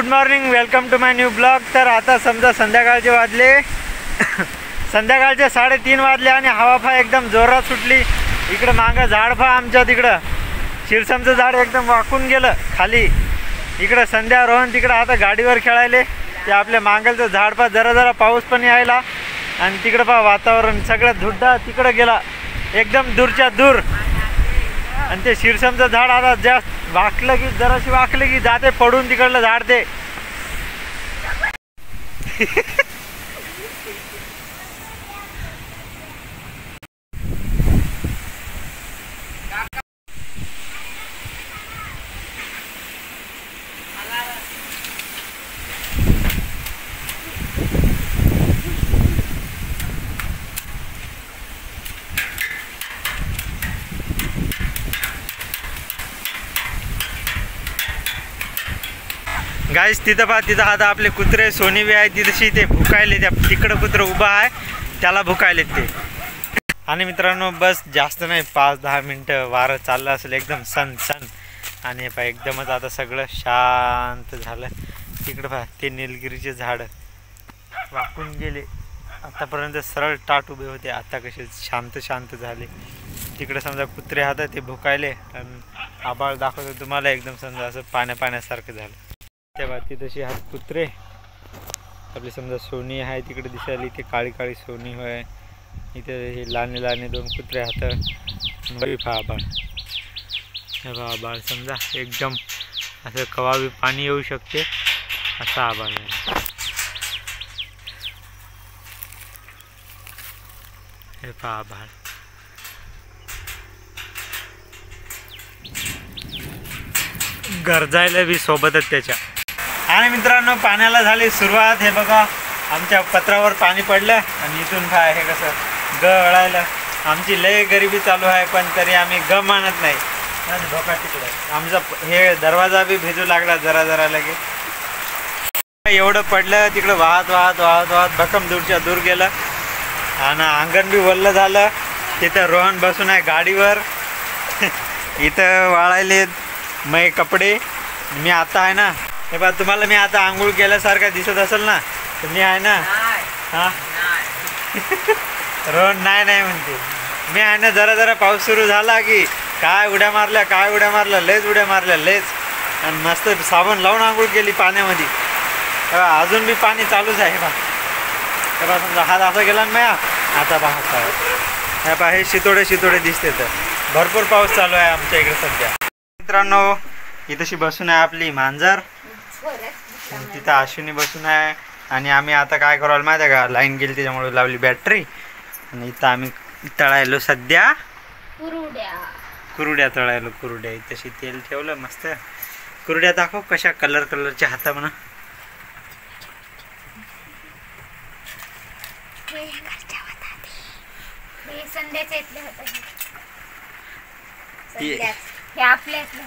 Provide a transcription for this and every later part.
Good morning, welcome to my new blog. तर आता समजा संध्याकाळचे वाजले संध्याकाळचे 3:30 वाजले आणि हवाफा एकदम जोरात सुटली। इकडं मागं झाडफा आमच्या तिकडं शिरसमचं झाड एकदम वाकून गेलं खाली। इकडं संध्या रोहन तिकडं आता गाडीवर खेळायले। ते आपल्या मांगलचं झाडफा जरा पाऊस पण यायला आणि तिकडं पहा वातावरण सगळं धुड्डा तिकडं गेला एकदम दूरच्या दूर। आणि ते शिरसमचं झाड आता जास्त वाकलं की जराशी वाकलं की जाते पडून तिकडलं झाड ते गाईस तिथं पहा, तिथं आता आपले कुत्रे सोनी बी आहे तिथशी ते भुकायले। त्या तिकडं कुत्रं उभं आहे त्याला भुकायलेत ते। आणि मित्रांनो बस जास्त नाही 5-10 मिनटं वारं चाललं असेल एकदम सन आणि पहा एकदमच आता सगळं शांत झालं। तिकडं पहा ते निलगिरीचे झाड वाकून गेले, आतापर्यंत सरळ टाट उभे होते, आता कसे शांत झाले। तिकडे समजा कुत्रे हातात ते भुकायले आणि आबाळ दाखवतो तुम्हाला एकदम समजा असं पाण्यासारखं झालं। तेव्हा तिथशी हात कुत्रे आपली समजा सोनी आहे तिकडे दिसायली, ते काळी सोनी होय। इथे हे लहान 2 कुत्रे हात आबाळ हे बा आबाळ समजा एकदम असं कवाबी पाणी येऊ शकते असा आबाळ आहे। हे पहा आबाळ गरजायला बी सोबतच त्याच्या। आणि मित्रांनो पाण्याला झाली सुरुवात। हे बघा आमच्या पत्रावर पाणी पडलं आणि इथून काय हे कसं गळायला। आमची लय गरिबी चालू आहे पण तरी आम्ही मानत नाही। धोका तिकडे आमचा हे दरवाजा बी भिजू लागला जरा लगे। एवढं पडलं तिकडं वाहत भक्कम दूरच्या दूर गेलं आणि अंगण बी वल्ल झालं। तिथं रोहन बसून आहे गाडीवर इथं वाळायले मै कपडे। मी आता आहे ना हे बा तुम्हाला मी आता आंघोळ केल्यासारखा दिसत असेल ना, तर मी आहे ना हां रोहन नाही म्हणते मी आहे ना। जरा पाऊस सुरू झाला की काय उड्या मारल्या लयच उड्या मारल्या लयच आणि मस्त साबण लावून आंघोळ केली पाण्यामध्ये। अजून बी पाणी चालूच आहे हे बा समजा हात असा गेला ना माया आता पहा हे पहा हे शितोडे दिसते। तर भरपूर पाऊस चालू आहे आमच्या इकडे सध्या। मित्रांनो इथशी बसून आहे आपली मांजर, तिथं अश्विनी बसून आहे आणि आम्ही आता काय करायला माहिती आहे का, लाईन गेली त्याच्यामुळे लावली बॅटरी आणि इथं आम्ही तळायलो सध्या कुरुड्या तळायलो कुरुड्या। तशी तेल ठेवलं मस्त। कुरुड्या दाखव कशा कलरच्या हाता म्हणा।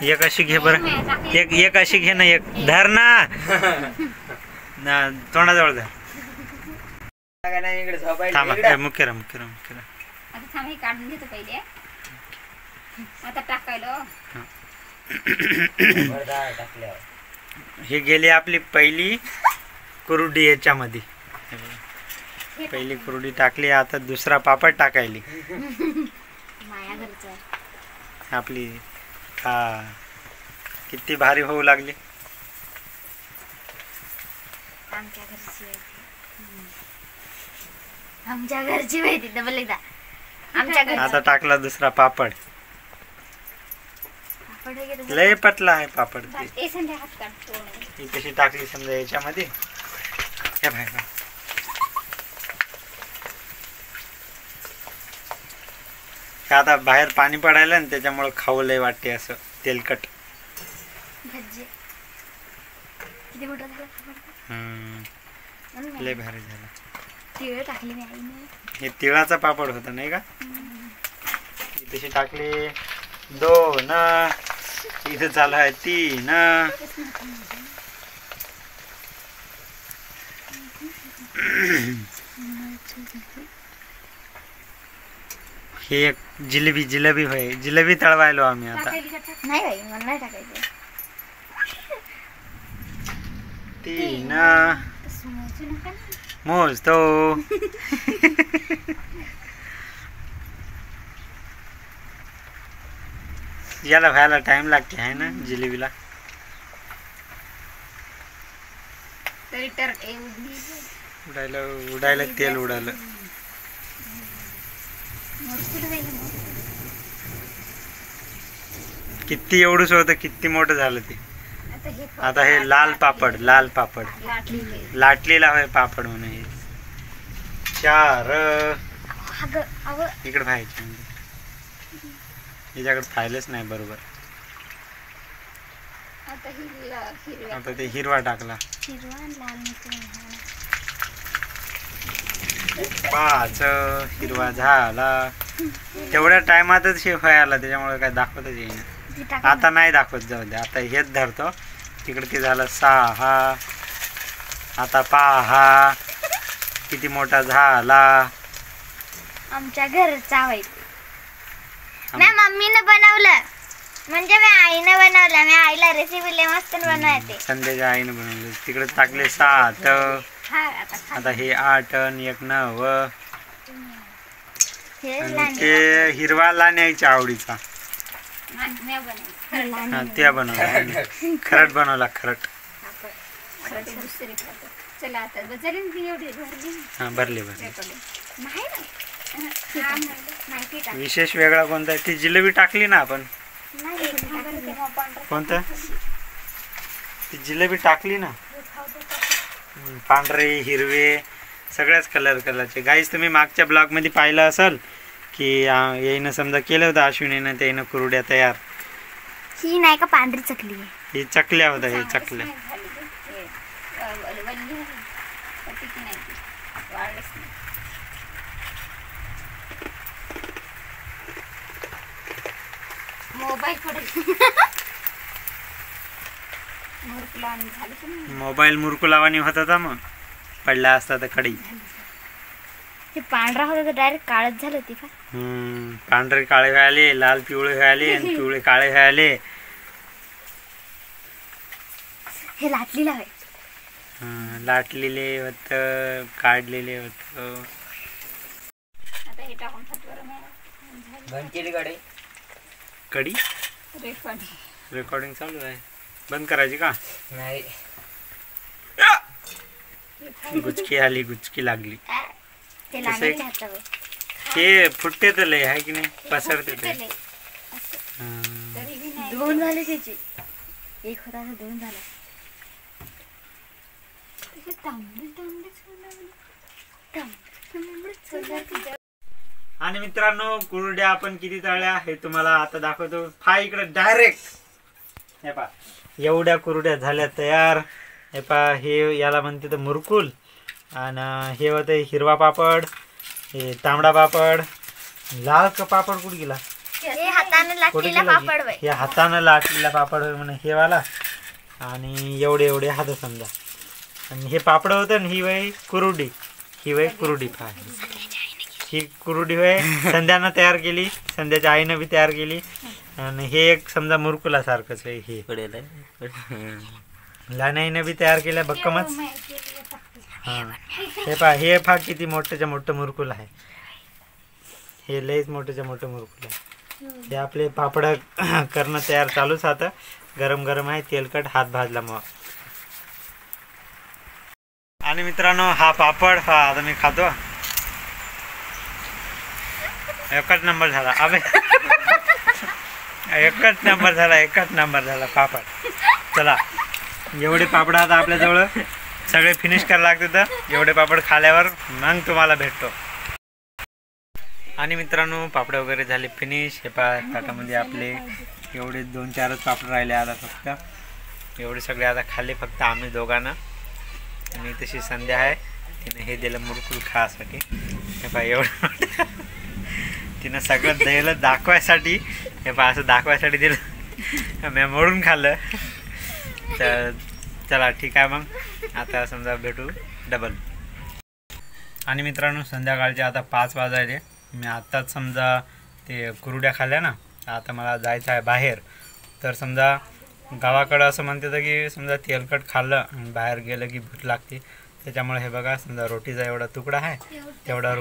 एक अशी घे बरं, एक अशी घे ना, एक धर ना तोंडाजवळ धर। मुख्य हे गेली आपली पहिली कुरुडी याच्यामध्ये। पहिली कुरुडी टाकली, आता दुसरा पापड टाकायली आपली। किती भारी होऊ लागली आमच्या घरची माहिती डबल एकदा आमच्या घरची। आता टाकला दुसरा पापड लय पतला आहे पापड। ती कशी टाकली समजा याच्यामध्ये हे भाई आता बाहेर पाणी पडायला ना त्याच्यामुळे खाऊ लय वाटते असं तेलकट। लय भारी झालं। हे तिळाचा पापड होता नाही का। तशी टाकली 2 इथे चालू आहे 3 हे एक जिलेबी होय, जिलेबी तळवायलो आम्ही आता। नाही भाई मला नाही टाकायचं। 3 तसं मोजू नका ना. मोजतो. याला व्हायला टाइम लागते आहे ना जिलेबीला. तरी तर एवढी उडायला उडायला तेल उडालं. मोजकुट जाईल मग. किती एवढंच होतं, किती मोठं झालं ते. आता हे लाल पापड, लाल पापड लाटलेले. लाटलेला होय पापड म्हणे. 4 अगं अव इकडे पाहायचे याच्याकडे पाहिलंच नाही बरोबर. आता हिरव्या आता ते हिरवा टाकला. हिरवा आणि लाल मिसळून 5 हिरवा झाला. तेवढ्या टायमातच हे व्हायला, त्याच्यामुळे काय दाखवतच येईना. आता नाही दाखवत, जाऊ दे. आता हेच धरतो. तिकडे ते झालं 6. आता पहा किती मोठा झाला. आमच्या घरचा होईल. मी मम्मीने बनवलं, म्हणजे मी आईने बनवलं. मी आईला रेसिपी लय मस्त बनवते. संध्याच्या आईने बनवलं. तिकडे टाकले 7. आता हे 8 आणि 1 9. आणि ते हिरवा लाण्याच्या आवडीचा. हा त्या बनवला. खरट बनवला, खरट. चला आता हा भरले भरले. माहिती विशेष वेगळा कोणता आहे? ती जिलेबी टाकली ना आपण. कोणतं? ती जिलेबी टाकली ना. पांढरे हिरवे सगळ्याच कलरचे. गाईस तुम्ही मागच्या ब्लॉग मध्ये पाहिलं असेल की याईनं समजा केलं होतं अश्विनीनं, त्याईनं कुरड्या तयार. ही नाही का पांढरी चकली आहे. ही चकल्या होत्या. हे चकल्या मोबाईल मुरकुलावानी होता था, मग पडला असता तर कडी. हे पांढरा होता तर डायरेक्ट काळच झालं होती का? पांढरे काळे व्हायले, लाल पिवळे व्हायले आणि पिवळे काळे व्हायले. हे लाटलेलं आहे. लाटलेले होत, काढलेले होत. आता हे टाकून कडी रेकॉर्डिंग चालू आहे. बंद करायची का? नाही. गुचकी आली, गुचकी लागली. ते लागलेलं हातावर. हे फुटते तर लय आहे की नाही, पसरते ते. दोन झाले त्याचे. एक होता तर 2 झाला. आणि मित्रांनो कुरड्या आपण किती तळल्या हे तुम्हाला आता दाखवतो. हा इकडे डायरेक्ट हे पा एवढ्या कुरड्या झाल्या तयार. हे पा हे याला म्हणते तर मुरकुल. आणि हे होतं हिरवा पापड, हे तांबडा पापड. लाल का पापड कुठे गेला? हे हाताने लाटलेला पापड होय. हे हाताने लाटलेला पापड होय म्हणे हे वाला. आणि एवढे एवढे हात समजा. आणि हे पापड होतं आणि ही वय कुरुडी. ही वय कुरुडी पहा. ही कुरुडी होय संध्यानं तयार केली, संध्याच्या आईनं बी तयार केली. आणि हे एक समजा मुरकुला सारखंच आहे. हे लहान बी तयार केल्या भक्कमच. हा हे पहा किती मोठ्याच्या मोठं मुरकुल आहे. हे लयच मोठ्याच्या मोठं मुरकुल आहे. हे आपले पापड करणं तयार चालूच आता. गरम गरम आहे, तेलकट, हात भाजला मग. आणि मित्रांनो हा पापड हा आता मी खातो. एकच नंबर झाला. अबे एकच नंबर झाला पापड. चला एवढे पापड आता आपल्याजवळ सगळे फिनिश करायला लागते. तर एवढे पापड खाल्यावर मग तुम्हाला भेटतो. आणि मित्रांनो पापड वगैरे झाले फिनिश. हे पा ताटामध्ये आपले एवढे 2-4च पापड राहिले आता फक्त. एवढे सगळे आता खाल्ले फक्त आम्ही दोघांना. आणि तशी संध्या आहे, तिने हे दिलं मुरकुल खासाठी. हे पा एवढं तिनं सगळं दिलं दाखवायसाठी. हे पा असं दाखवायसाठी दिलं, मी मोडून खाल्लं. तर चला ठीक आहे मग आता समजा भेटू डबल. आणि मित्रांनो संध्याकाळचे आता 5 वाजले. मी आत्ताच समजा ते कुरड्या खाल्ल्या ना. आता मला जायचं आहे बाहेर. तर समजा गावाकडं असं म्हणतात की समजा तेलकट खाल्लं आणि बाहेर गेलं की भूक लागते. त्याच्यामुळे हे बघा समजा रोटीचा एवढा तुकडा आहे, तेवढा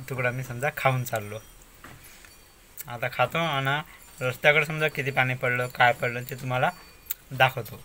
तुकडा मी समजा खाऊन चाललो. आता खातो आणि रस्त्याकडे समजा किती पाणी पडलं काय पडलं ते तुम्हाला दाखवतो.